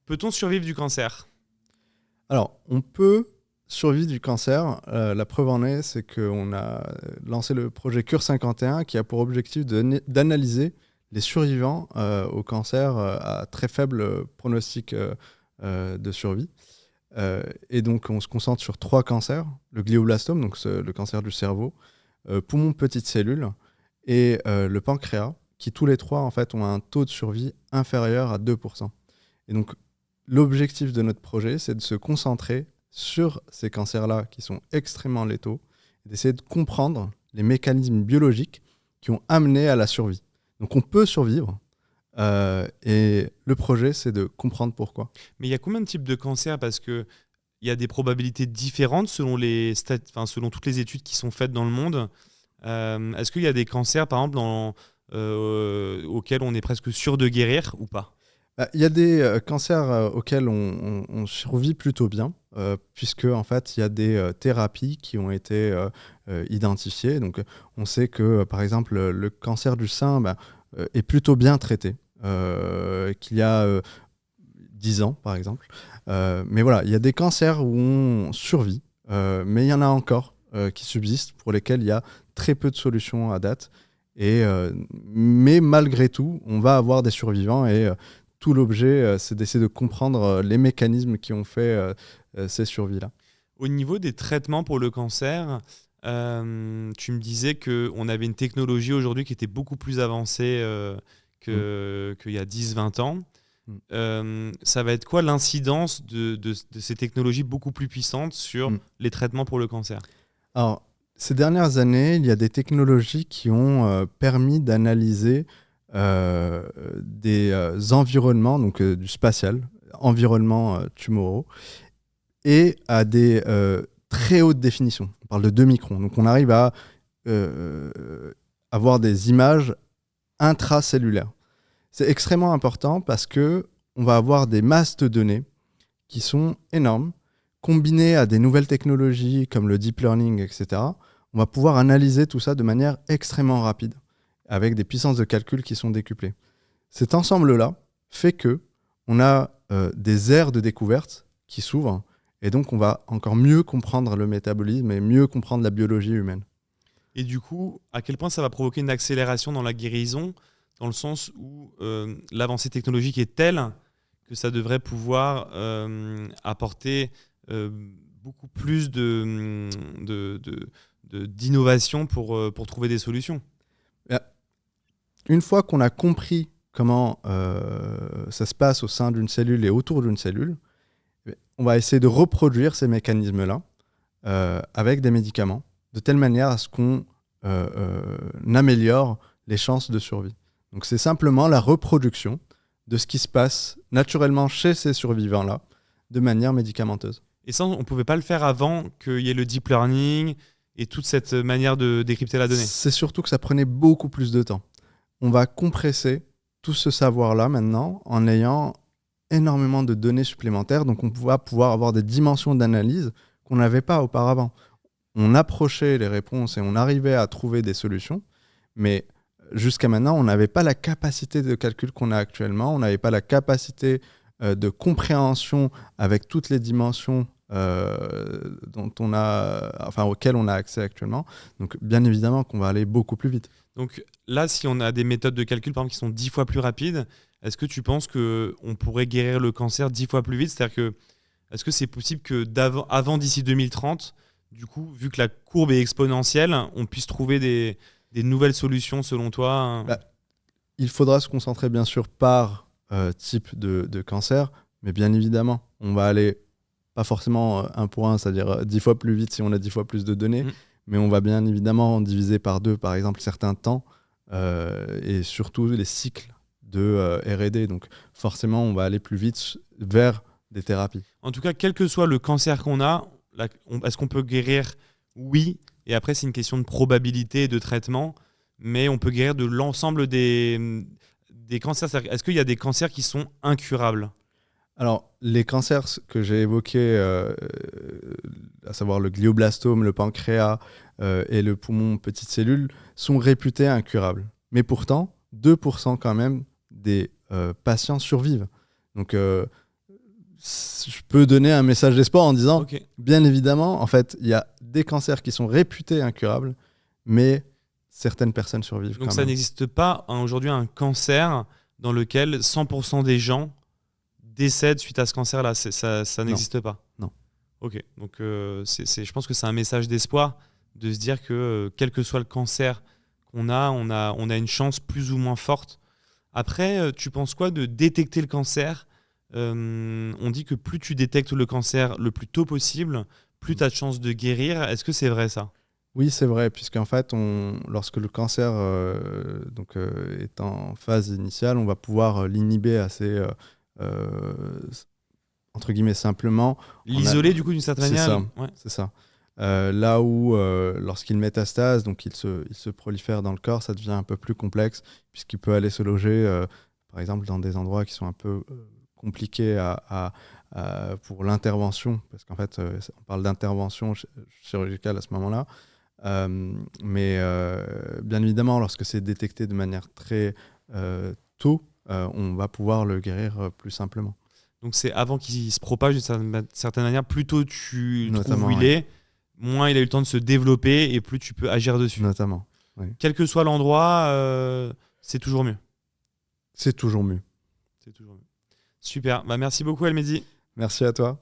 Peut-on survivre du cancer ? Alors, on peut survivre du cancer. La preuve en est, c'est qu'on a lancé le projet Cure 51 qui a pour objectif d'analyser les survivants au cancer à très faible pronostic de survie. Et donc, on se concentre sur 3 cancers. Le glioblastome, donc le cancer du cerveau, poumon petite cellule et le pancréas, qui tous les 3 en fait, ont un taux de survie inférieur à 2%. Et donc, l'objectif de notre projet, c'est de se concentrer sur ces cancers-là qui sont extrêmement létaux, et d'essayer de comprendre les mécanismes biologiques qui ont amené à la survie. Donc on peut survivre, et le projet, c'est de comprendre pourquoi. Mais il y a combien de types de cancers ? Parce qu'il y a des probabilités différentes selon, selon toutes les études qui sont faites dans le monde. Est-ce qu'il y a des cancers, par exemple, auxquels on est presque sûr de guérir ou pas ? Il y a des cancers auxquels on survit plutôt bien, puisque en fait, il y a des thérapies qui ont été identifiées. Donc, on sait que, par exemple, le cancer du sein est plutôt bien traité, qu'il y a 10 ans, par exemple. Mais voilà, il y a des cancers où on survit, mais il y en a encore qui subsistent, pour lesquels il y a très peu de solutions à date. Mais malgré tout, on va avoir des survivants et tout l'objet, c'est d'essayer de comprendre les mécanismes qui ont fait ces survies-là. Au niveau des traitements pour le cancer, tu me disais qu'on avait une technologie aujourd'hui qui était beaucoup plus avancée qu'il y a 10-20 ans. Ça va être quoi l'incidence de ces technologies beaucoup plus puissantes sur les traitements pour le cancer ? Alors, ces dernières années, il y a des technologies qui ont permis d'analyser des environnements, donc du spatial, environnements tumoraux, et à des très hautes définitions. On parle de 2 microns. Donc on arrive à avoir des images intracellulaires. C'est extrêmement important parce qu'on va avoir des masses de données qui sont énormes, combinées à des nouvelles technologies comme le deep learning, etc. On va pouvoir analyser tout ça de manière extrêmement rapide, avec des puissances de calcul qui sont décuplées. Cet ensemble-là fait qu'on a des aires de découverte qui s'ouvrent, et donc on va encore mieux comprendre le métabolisme et mieux comprendre la biologie humaine. Et du coup, à quel point ça va provoquer une accélération dans la guérison, dans le sens où l'avancée technologique est telle que ça devrait pouvoir apporter beaucoup plus d'innovation pour trouver des solutions. Une fois qu'on a compris comment ça se passe au sein d'une cellule et autour d'une cellule, on va essayer de reproduire ces mécanismes-là avec des médicaments, de telle manière à ce qu'on améliore les chances de survie. Donc c'est simplement la reproduction de ce qui se passe naturellement chez ces survivants-là, de manière médicamenteuse. Et ça, on ne pouvait pas le faire avant qu'il y ait le deep learning et toute cette manière de décrypter la donnée. C'est surtout que ça prenait beaucoup plus de temps. On va compresser tout ce savoir-là maintenant en ayant énormément de données supplémentaires. Donc on va pouvoir avoir des dimensions d'analyse qu'on n'avait pas auparavant. On approchait les réponses et on arrivait à trouver des solutions, mais jusqu'à maintenant, on n'avait pas la capacité de calcul qu'on a actuellement, on n'avait pas la capacité de compréhension avec toutes les dimensions auxquelles on a accès actuellement. Donc bien évidemment qu'on va aller beaucoup plus vite. Donc là, si on a des méthodes de calcul par exemple, qui sont 10 fois plus rapides, est-ce que tu penses qu'on pourrait guérir le cancer 10 fois plus vite ? C'est-à-dire que, est-ce que c'est possible que avant d'ici 2030, du coup, vu que la courbe est exponentielle, on puisse trouver des nouvelles solutions selon toi ? Il faudra se concentrer bien sûr par type de cancer, mais bien évidemment, on va aller pas forcément 1 pour 1, c'est-à-dire 10 fois plus vite si on a 10 fois plus de données, mais on va bien évidemment diviser par 2, par exemple, certains temps et surtout les cycles de R&D. Donc forcément, on va aller plus vite vers des thérapies. En tout cas, quel que soit le cancer qu'on a, est-ce qu'on peut guérir ? Oui. Et après, c'est une question de probabilité et de traitement. Mais on peut guérir de l'ensemble des cancers. Est-ce qu'il y a des cancers qui sont incurables ? Alors, les cancers que j'ai évoqués, à savoir le glioblastome, le pancréas et le poumon petite cellule, sont réputés incurables. Mais pourtant, 2% quand même des patients survivent. Donc, je peux donner un message d'espoir en disant, Ok. bien évidemment, en fait, il y a des cancers qui sont réputés incurables, mais certaines personnes survivent Donc quand ça même. n'existe pas aujourd'hui un cancer dans lequel 100% des gens décèdent suite à ce cancer-là. Ça n'existe pas. Non. Ok. Donc je pense que c'est un message d'espoir de se dire que quel que soit le cancer qu'on a, on a une chance plus ou moins forte. Après, tu penses quoi de détecter le cancer? On dit que plus tu détectes le cancer le plus tôt possible, plus tu as de chances de guérir. Est-ce que c'est vrai ça? Oui, c'est vrai, puisqu'en fait, lorsque le cancer est en phase initiale, on va pouvoir l'inhiber assez, entre guillemets, simplement. L'isoler du coup d'une certaine C'est manière? ça, Ouais. c'est ça. Là où, lorsqu'il métastase, donc il se prolifère dans le corps, ça devient un peu plus complexe, puisqu'il peut aller se loger, par exemple, dans des endroits qui sont un peu compliqués pour l'intervention, parce qu'en fait, on parle d'intervention chirurgicale à ce moment-là. Mais bien évidemment, lorsque c'est détecté de manière très tôt, on va pouvoir le guérir plus simplement. Donc c'est avant qu'il se propage d'une certaine manière, plus tôt tu trouves où Notamment, il oui. est, moins il a eu le temps de se développer et plus tu peux agir dessus. Notamment, oui. Quel que soit l'endroit, c'est toujours mieux. C'est toujours mieux. C'est toujours mieux. Super. Bah, merci beaucoup, Elmedi. Merci à toi.